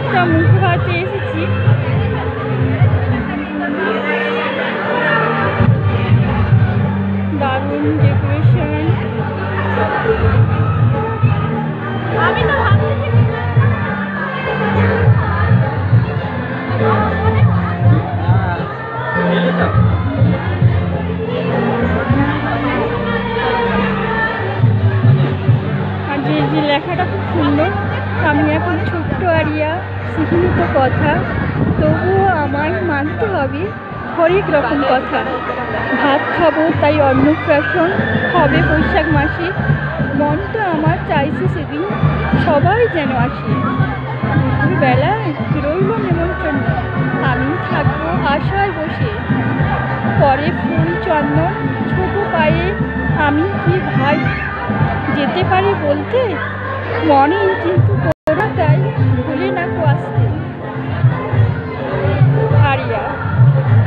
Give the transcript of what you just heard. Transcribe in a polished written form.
একটা মুখ ভাতে এসেছি। দারুণ ডেকোরেশন। আমি তো ভাবছি আর যে লেখাটা খুব সুন্দর। আমি এখন ছোট্ট আরিয়া, সীমিত কথা, তবুও আমায় মানতে হবে হরেক রকম কথা। ভাত খাবো তাই অন্নপ্রাশন হবে বৈশাখ মাসে। মনটা আমার চাইছে সেদিন সবাই যেন আসে। দুপুরবেলায় রইল নেমন্ত্রণ, আমি থাকবো আশায় বসে। পরে ফুল চন্দন ছোট পায়ে আমি কি ভাই যেতে পারি বলতে, মনে কিন্তু